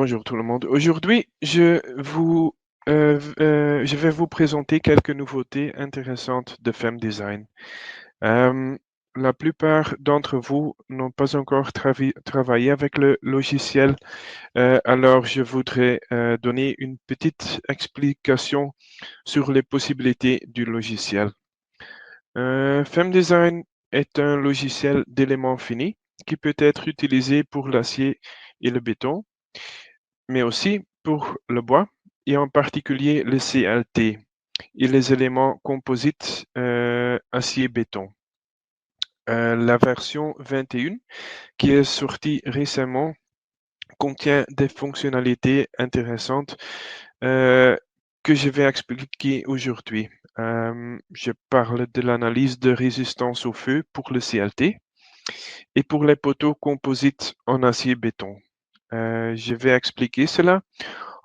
Bonjour tout le monde. Aujourd'hui, je vais vous présenter quelques nouveautés intéressantes de FemDesign. Euh, la plupart d'entre vous n'ont pas encore travaillé avec le logiciel, alors je voudrais donner une petite explication sur les possibilités du logiciel. FemDesign est un logiciel d'éléments finis qui peut être utilisé pour l'acier et le béton, mais aussi pour le bois, et en particulier le CLT et les éléments composites acier-béton. La version 21, qui est sortie récemment, contient des fonctionnalités intéressantes que je vais expliquer aujourd'hui. Je parle de l'analyse de résistance au feu pour le CLT et pour les poteaux composites en acier-béton. Je vais expliquer cela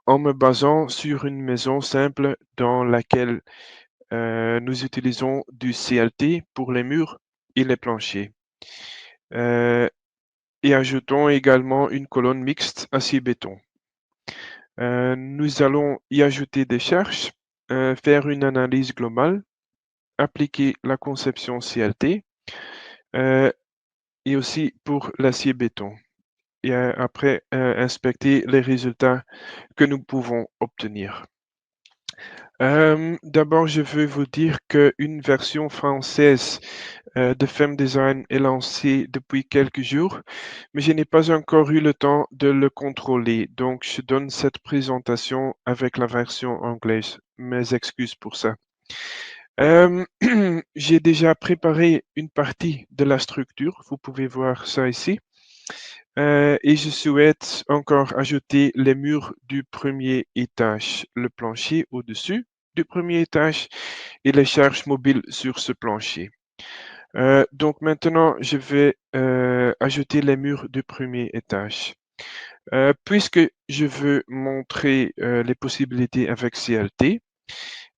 en me basant sur une maison simple dans laquelle nous utilisons du CLT pour les murs et les planchers. Et ajoutons également une colonne mixte acier-béton. Nous allons y ajouter des charges, faire une analyse globale, appliquer la conception CLT et aussi pour l'acier-béton. Et après, inspecter les résultats que nous pouvons obtenir. D'abord, je veux vous dire qu'une version française de FemDesign est lancée depuis quelques jours, mais je n'ai pas encore eu le temps de le contrôler. Donc, je donne cette présentation avec la version anglaise. Mes excuses pour ça. J'ai déjà préparé une partie de la structure. Vous pouvez voir ça ici. Et je souhaite encore ajouter les murs du premier étage, le plancher au-dessus du premier étage et les charges mobiles sur ce plancher. Donc maintenant, je vais ajouter les murs du premier étage. Puisque je veux montrer les possibilités avec CLT,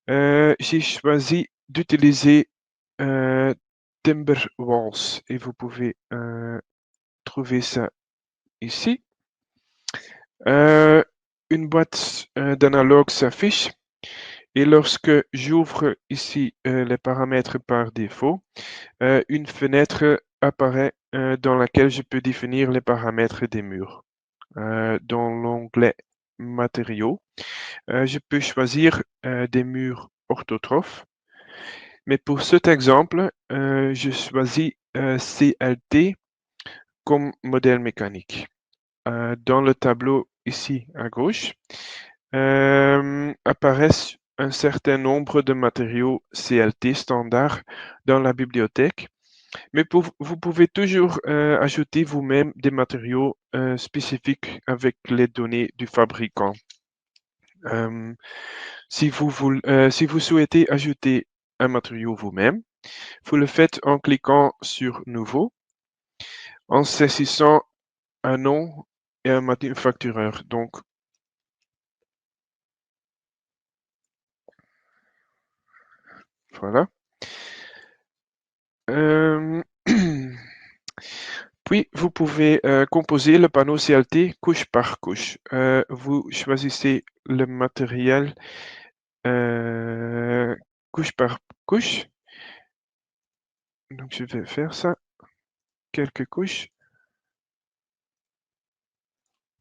j'ai choisi d'utiliser Timber Walls et vous pouvez trouver ça ici. Une boîte d'analogue s'affiche et lorsque j'ouvre ici les paramètres par défaut, une fenêtre apparaît dans laquelle je peux définir les paramètres des murs. Dans l'onglet matériaux, je peux choisir des murs orthotrophes, mais pour cet exemple, je choisis CLT comme modèle mécanique. Dans le tableau ici à gauche, apparaissent un certain nombre de matériaux CLT standards dans la bibliothèque, mais vous pouvez toujours ajouter vous-même des matériaux spécifiques avec les données du fabricant. Si vous souhaitez ajouter un matériau vous-même, vous le faites en cliquant sur Nouveau, en saisissant un nom et un manufactureur. Donc, voilà. Puis, vous pouvez composer le panneau CLT couche par couche. Vous choisissez le matériel couche par couche. Donc, je vais faire ça. Quelques couches.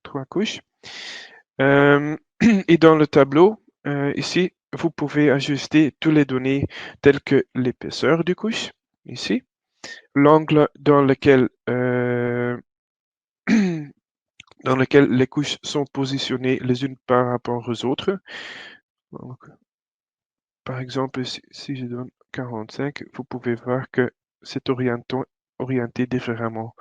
3 couches. Et dans le tableau, ici, vous pouvez ajuster toutes les données telles que l'épaisseur du couche, ici, l'angle dans lequel les couches sont positionnées les unes par rapport aux autres. Donc, par exemple, si je donne 45, vous pouvez voir que c'est orienté différemment.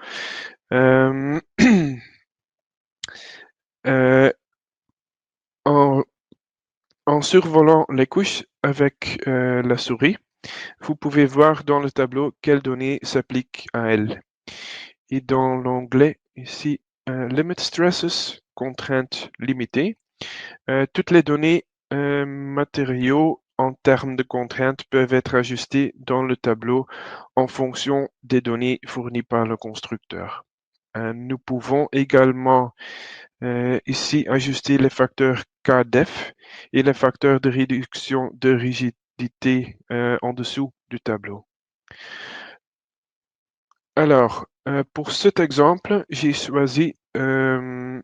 En survolant les couches avec la souris, vous pouvez voir dans le tableau quelles données s'appliquent à elles. Et dans l'onglet ici, Limit Stresses, contraintes limitées, toutes les données matériaux en termes de contraintes peuvent être ajustées dans le tableau en fonction des données fournies par le constructeur. Nous pouvons également Ici, ajuster les facteurs KDEF et les facteurs de réduction de rigidité en dessous du tableau. Alors, pour cet exemple, j'ai choisi un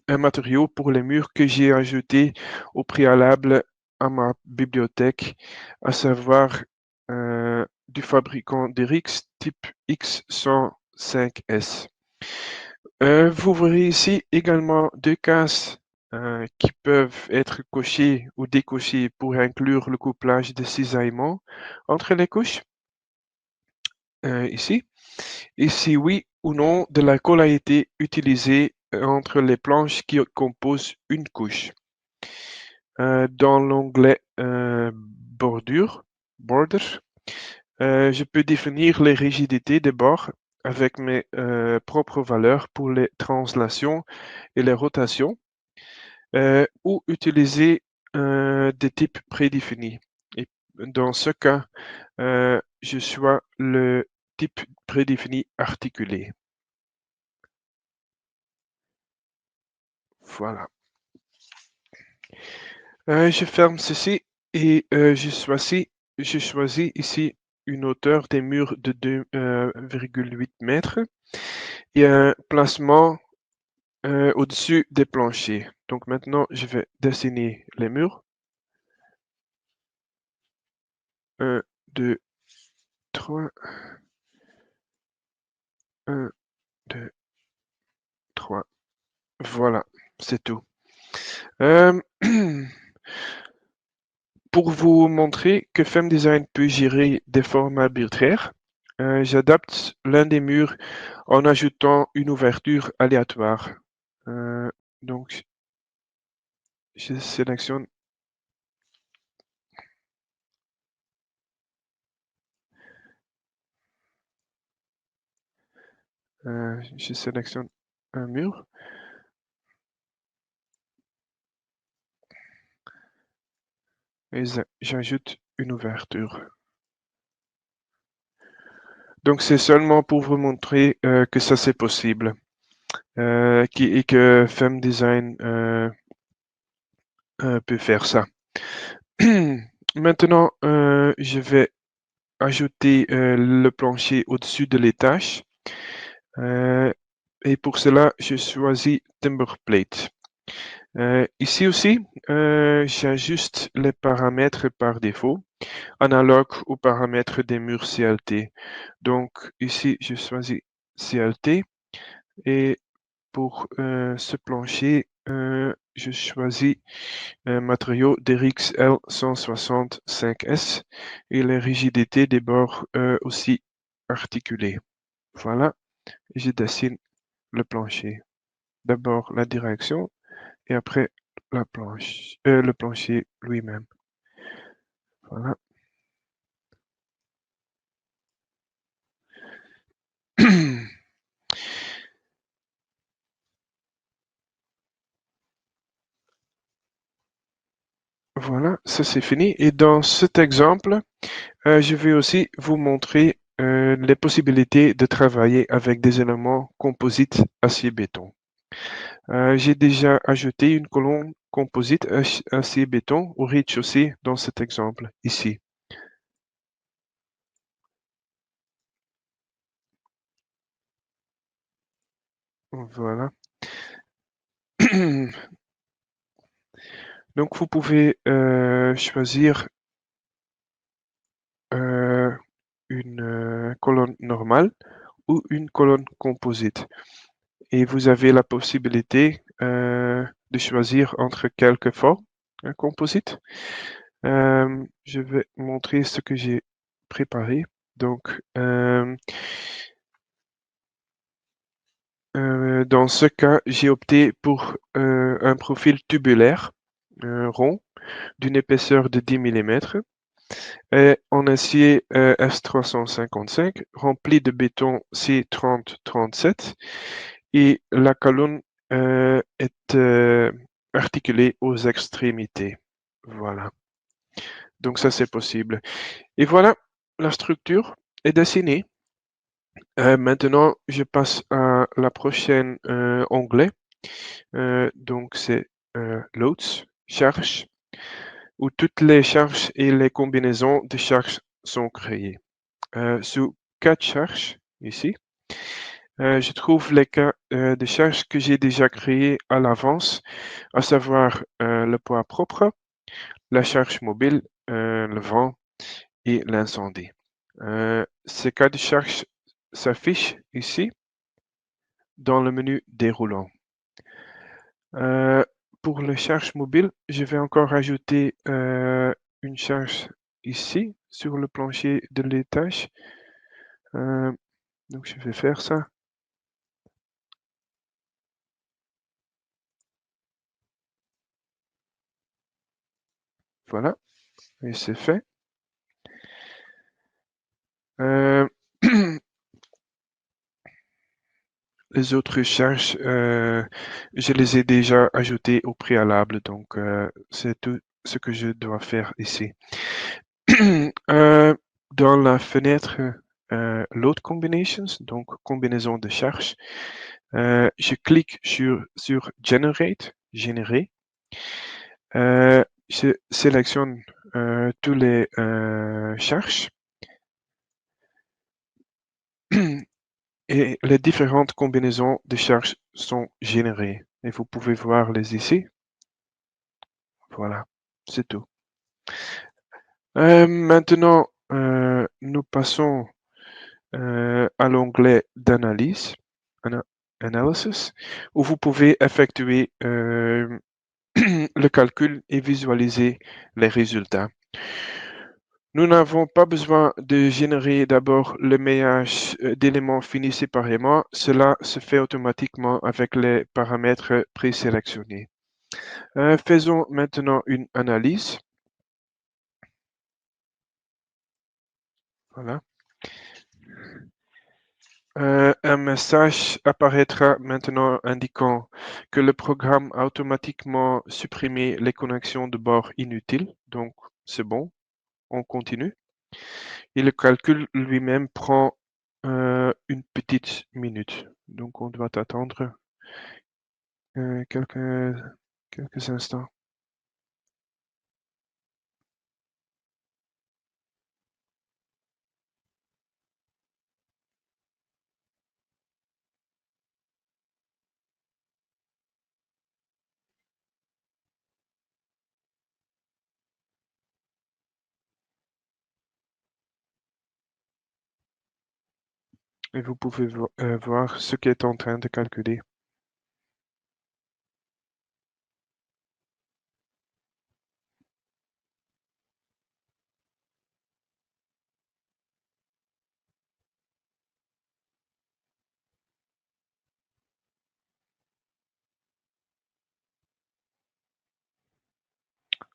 matériau pour les murs que j'ai ajouté au préalable à ma bibliothèque, à savoir du fabricant d'Erix type X105S. Vous verrez ici également deux cases qui peuvent être cochées ou décochées pour inclure le couplage de cisaillement entre les couches, ici. Et si oui ou non de la colle a été utilisée entre les planches qui composent une couche. Dans l'onglet bordure, border, je peux définir les rigidités des bords avec mes propres valeurs pour les translations et les rotations, ou utiliser des types prédéfinis. Et dans ce cas, je choisis le type prédéfini articulé. Voilà. Je ferme ceci et je choisis ici une hauteur des murs de 2,8 mètres et un placement au-dessus des planchers. Donc maintenant, je vais dessiner les murs. 1, 2, 3. 1, 2, 3. Voilà, c'est tout. Pour vous montrer que FemDesign peut gérer des formats arbitraires, j'adapte l'un des murs en ajoutant une ouverture aléatoire. Donc, je sélectionne un mur. Et j'ajoute une ouverture. Donc, c'est seulement pour vous montrer que ça c'est possible et que FemDesign peut faire ça. Maintenant, je vais ajouter le plancher au-dessus de l'étage. Et pour cela, je choisis Timberplate. Ici aussi, j'ajuste les paramètres par défaut, analogue aux paramètres des murs CLT. Donc ici, je choisis CLT et pour ce plancher, je choisis un matériau d'Erix L165S et les rigidités des bords aussi articulées. Voilà, je dessine le plancher. D'abord la direction et après la planche, le plancher lui-même. Voilà. Voilà, ça c'est fini. Et dans cet exemple, je vais aussi vous montrer les possibilités de travailler avec des éléments composites acier-béton. J'ai déjà ajouté une colonne composite acier-béton au rez-de-chaussée dans cet exemple ici. Voilà. Donc vous pouvez choisir une colonne normale ou une colonne composite. Et vous avez la possibilité de choisir entre quelques formes composites. Je vais montrer ce que j'ai préparé. Donc, dans ce cas, j'ai opté pour un profil tubulaire rond d'une épaisseur de 10 mm et en acier S355 rempli de béton C3037 et la colonne est articulée aux extrémités. Voilà. Donc ça c'est possible. Et voilà, la structure est dessinée. Maintenant, je passe à la prochaine onglet Donc c'est loads, charge, où toutes les charges et les combinaisons de charges sont créées. Sous cas de charge, ici, je trouve les cas de charges que j'ai déjà créés à l'avance, à savoir le poids propre, la charge mobile, le vent et l'incendie. Ces cas de charge s'affichent ici dans le menu déroulant. Pour les charges mobiles, je vais encore ajouter une charge ici sur le plancher de l'étage. Donc je vais faire ça. Voilà, et c'est fait. Les autres charges, je les ai déjà ajoutées au préalable, donc c'est tout ce que je dois faire ici. Dans la fenêtre Load Combinations, donc combinaison de charges, je clique sur Generate, générer. Je sélectionne tous les charges et les différentes combinaisons de charges sont générées. Et vous pouvez voir les ici. Voilà, c'est tout. Maintenant, nous passons à l'onglet d'analyse, Analysis, où vous pouvez effectuer le calcul et visualiser les résultats. Nous n'avons pas besoin de générer d'abord le maillage d'éléments finis séparément. Cela se fait automatiquement avec les paramètres présélectionnés. Faisons maintenant une analyse. Voilà. Un message apparaîtra maintenant indiquant que le programme a automatiquement supprimé les connexions de bord inutiles. Donc, c'est bon, on continue. Et le calcul lui-même prend une petite minute. Donc, on doit attendre quelques instants. Et vous pouvez voir ce qui est en train de calculer.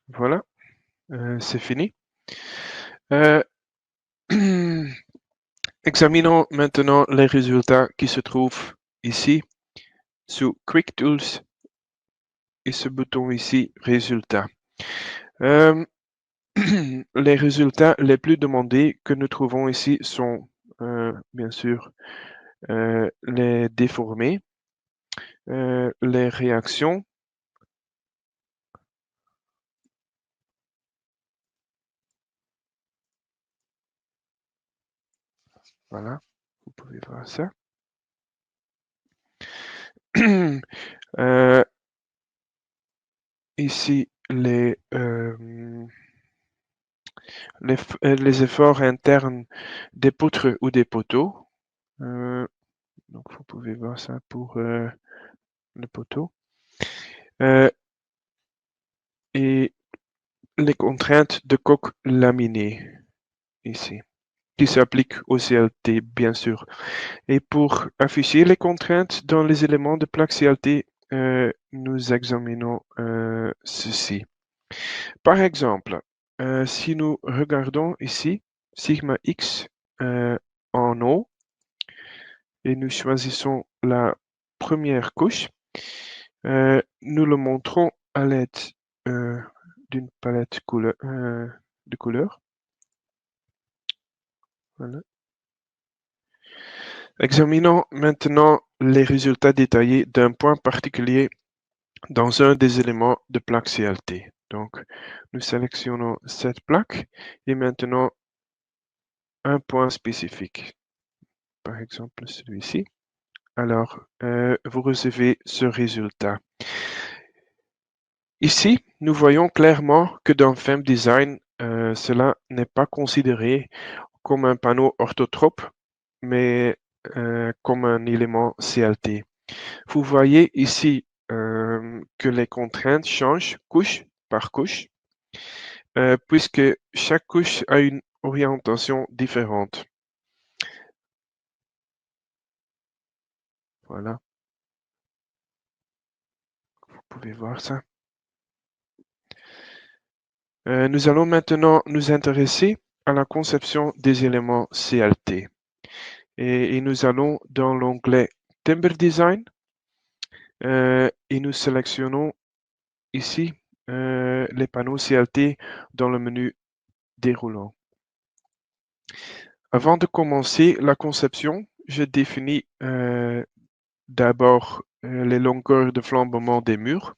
Voilà, c'est fini. Examinons maintenant les résultats qui se trouvent ici sous Quick Tools et ce bouton ici, Résultats. Les résultats les plus demandés que nous trouvons ici sont bien sûr les déformés, les réactions, voilà, vous pouvez voir ça. Ici, les efforts internes des poutres ou des poteaux. Donc, vous pouvez voir ça pour le poteau. Et les contraintes de coque laminée, ici, qui s'appliquent au CLT, bien sûr. Et pour afficher les contraintes dans les éléments de plaque CLT, nous examinons ceci. Par exemple, si nous regardons ici, sigma X en haut, et nous choisissons la première couche, nous le montrons à l'aide d'une palette de couleurs. Voilà. Examinons maintenant les résultats détaillés d'un point particulier dans un des éléments de plaque CLT. Donc, nous sélectionnons cette plaque et maintenant un point spécifique. Par exemple, celui-ci. Alors, vous recevez ce résultat. Ici, nous voyons clairement que dans Theme Design, cela n'est pas considéré comme un panneau orthotrope, mais comme un élément CLT. Vous voyez ici que les contraintes changent couche par couche, puisque chaque couche a une orientation différente. Voilà, vous pouvez voir ça. Nous allons maintenant nous intéresser à la conception des éléments CLT. Et nous allons dans l'onglet Timber Design et nous sélectionnons ici les panneaux CLT dans le menu déroulant. Avant de commencer la conception, je définis d'abord les longueurs de flambement des murs.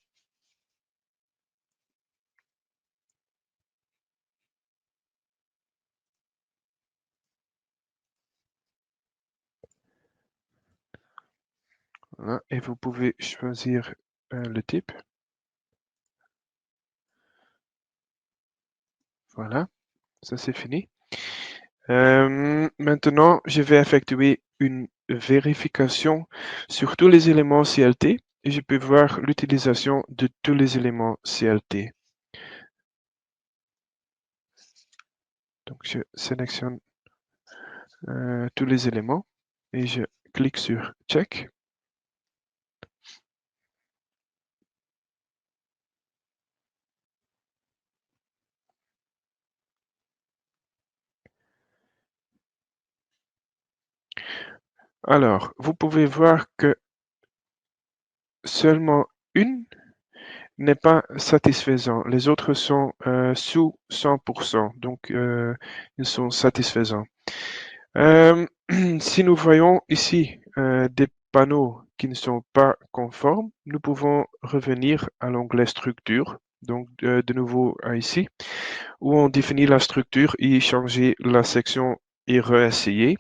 Voilà, et vous pouvez choisir le type. Voilà, ça c'est fini. Maintenant, je vais effectuer une vérification sur tous les éléments CLT et je peux voir l'utilisation de tous les éléments CLT. Donc, je sélectionne tous les éléments et je clique sur Check. Alors, vous pouvez voir que seulement une n'est pas satisfaisant. Les autres sont sous 100%, donc ils sont satisfaisants. Si nous voyons ici des panneaux qui ne sont pas conformes, nous pouvons revenir à l'onglet Structure, donc de nouveau à ici, où on définit la structure et changer la section et réessayer.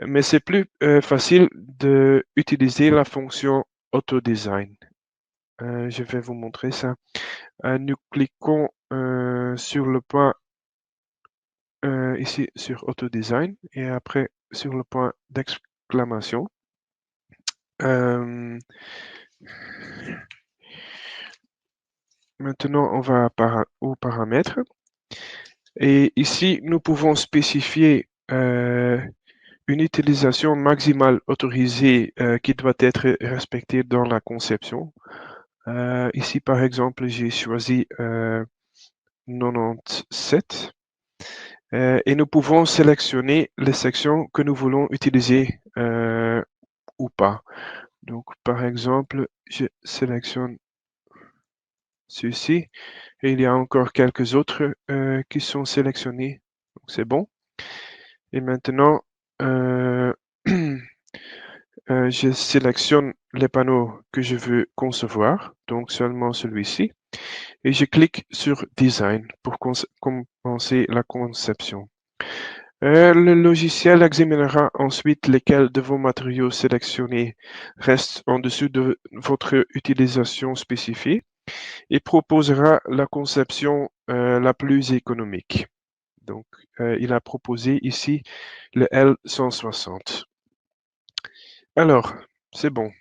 Mais c'est plus facile d'utiliser la fonction Auto-Design. Je vais vous montrer ça. Nous cliquons sur le point ici sur Auto-Design et après sur le point d'exclamation. Maintenant, on va aux paramètres. Et ici, nous pouvons spécifier une utilisation maximale autorisée qui doit être respectée dans la conception. Ici, par exemple, j'ai choisi 97. Et nous pouvons sélectionner les sections que nous voulons utiliser ou pas. Donc, par exemple, je sélectionne ceci et il y a encore quelques autres qui sont sélectionnés. C'est bon. Et maintenant, je sélectionne les panneaux que je veux concevoir, donc seulement celui-ci, et je clique sur Design pour commencer la conception. Le logiciel examinera ensuite lesquels de vos matériaux sélectionnés restent en dessous de votre utilisation spécifiée et proposera la conception la plus économique. Donc, il a proposé ici le L160. Alors, c'est bon.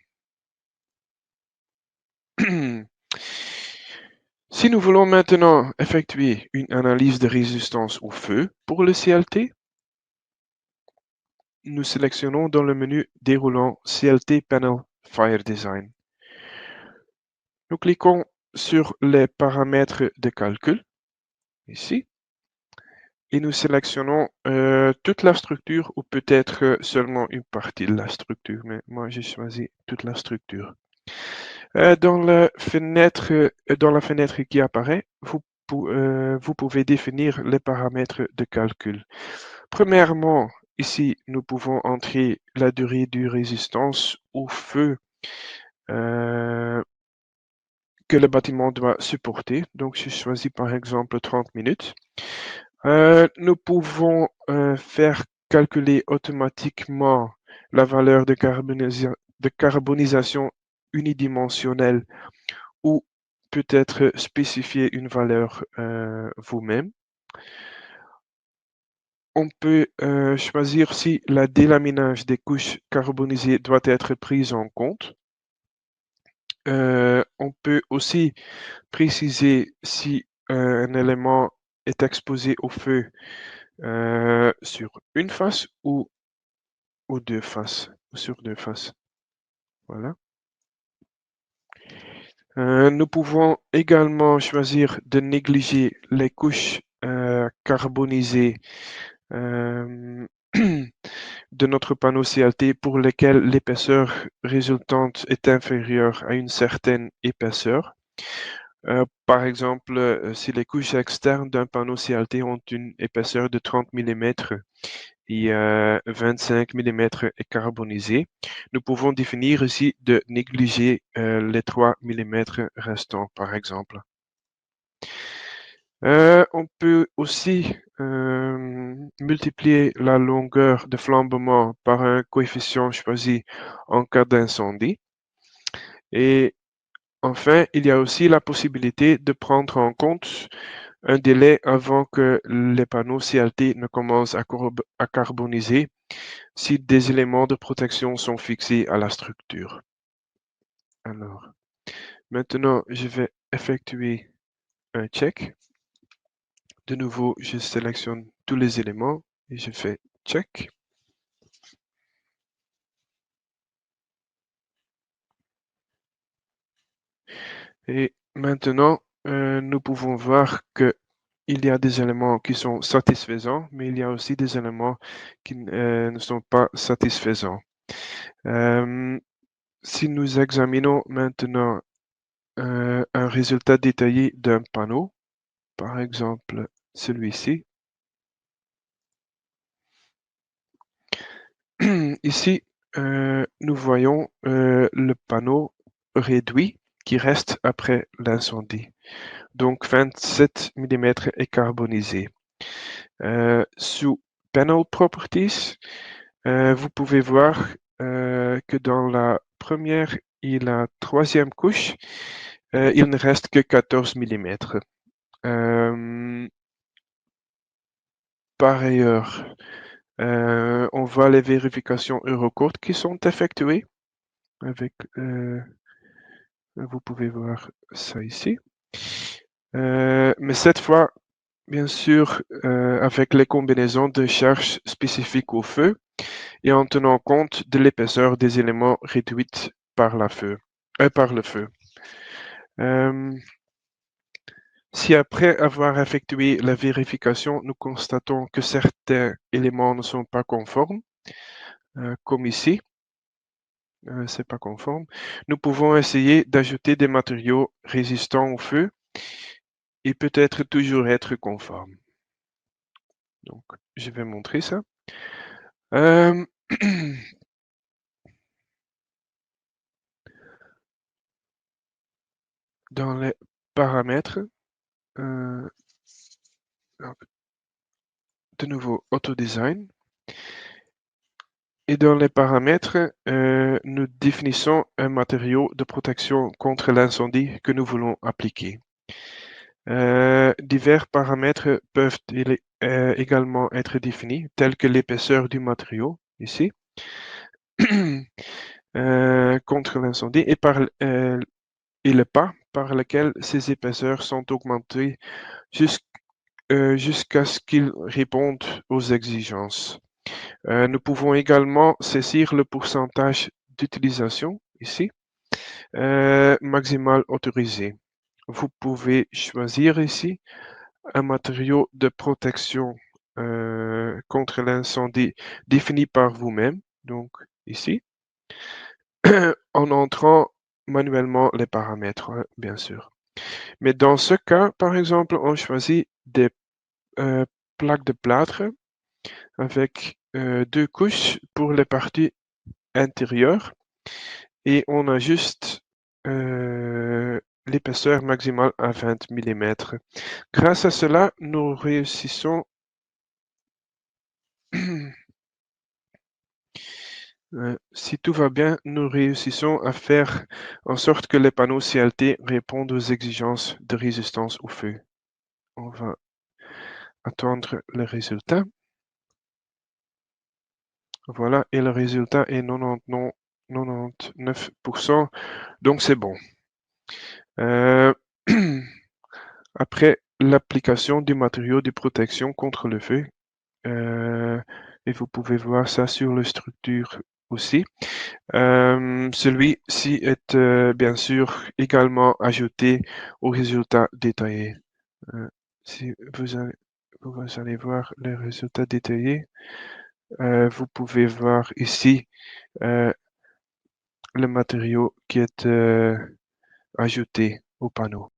Si nous voulons maintenant effectuer une analyse de résistance au feu pour le CLT, nous sélectionnons dans le menu déroulant CLT Panel Fire Design. Nous cliquons sur les paramètres de calcul, ici, et nous sélectionnons toute la structure ou peut-être seulement une partie de la structure, mais moi j'ai choisi toute la structure. Dans la fenêtre qui apparaît, vous pouvez définir les paramètres de calcul. Premièrement, ici, nous pouvons entrer la durée de résistance au feu que le bâtiment doit supporter. Donc, je choisis par exemple 30 minutes. Nous pouvons faire calculer automatiquement la valeur de carbonisation unidimensionnelle ou peut-être spécifier une valeur vous-même. On peut choisir si la délaminage des couches carbonisées doit être prise en compte. On peut aussi préciser si un élément est exposé au feu sur une face ou deux faces, ou sur deux faces. Voilà. Nous pouvons également choisir de négliger les couches carbonisées de notre panneau CLT pour lesquelles l'épaisseur résultante est inférieure à une certaine épaisseur. Par exemple, si les couches externes d'un panneau CLT ont une épaisseur de 30 mm et 25 mm est carbonisé, nous pouvons définir ici de négliger les 3 mm restants, par exemple. On peut aussi multiplier la longueur de flambement par un coefficient choisi en cas d'incendie. Et enfin, il y a aussi la possibilité de prendre en compte un délai avant que les panneaux CLT ne commencent à carboniser si des éléments de protection sont fixés à la structure. Alors, maintenant, je vais effectuer un check. De nouveau, je sélectionne tous les éléments et je fais check. Et maintenant, nous pouvons voir que il y a des éléments qui sont satisfaisants, mais il y a aussi des éléments qui ne sont pas satisfaisants. Si nous examinons maintenant un résultat détaillé d'un panneau, par exemple celui-ci, ici, nous voyons le panneau réduit qui reste après l'incendie. Donc 27 mm est carbonisé. Sous Panel Properties, vous pouvez voir que dans la première et la troisième couche, il ne reste que 14 mm. Par ailleurs, on voit les vérifications Eurocode qui sont effectuées. Vous pouvez voir ça ici. Mais cette fois, bien sûr, avec les combinaisons de charges spécifiques au feu et en tenant compte de l'épaisseur des éléments réduites par le feu. Si après avoir effectué la vérification, nous constatons que certains éléments ne sont pas conformes, comme ici, c'est pas conforme, nous pouvons essayer d'ajouter des matériaux résistants au feu et peut-être toujours être conforme. Donc, je vais montrer ça. Dans les paramètres, de nouveau Auto-Design. Et dans les paramètres, nous définissons un matériau de protection contre l'incendie que nous voulons appliquer. Divers paramètres peuvent également être définis, tels que l'épaisseur du matériau, ici, contre l'incendie, et le pas par lequel ces épaisseurs sont augmentées jusqu'à ce qu'ils répondent aux exigences. Nous pouvons également saisir le pourcentage d'utilisation, ici, maximal autorisé. Vous pouvez choisir ici un matériau de protection contre l'incendie défini par vous-même, donc ici, en entrant manuellement les paramètres, bien sûr. Mais dans ce cas, par exemple, on choisit des plaques de plâtre avec 2 couches pour les parties intérieures et on ajuste l'épaisseur maximale à 20 millimètres. Grâce à cela, nous réussissons si tout va bien, nous réussissons à faire en sorte que les panneaux CLT répondent aux exigences de résistance au feu. On va attendre le résultat. Voilà, et le résultat est 99%, donc c'est bon. Après l'application du matériau de protection contre le feu, et vous pouvez voir ça sur la structure aussi. Celui-ci est bien sûr également ajouté au résultat détaillé. Si vous allez voir les résultats détaillés, vous pouvez voir ici le matériau qui est ajouté au panneau.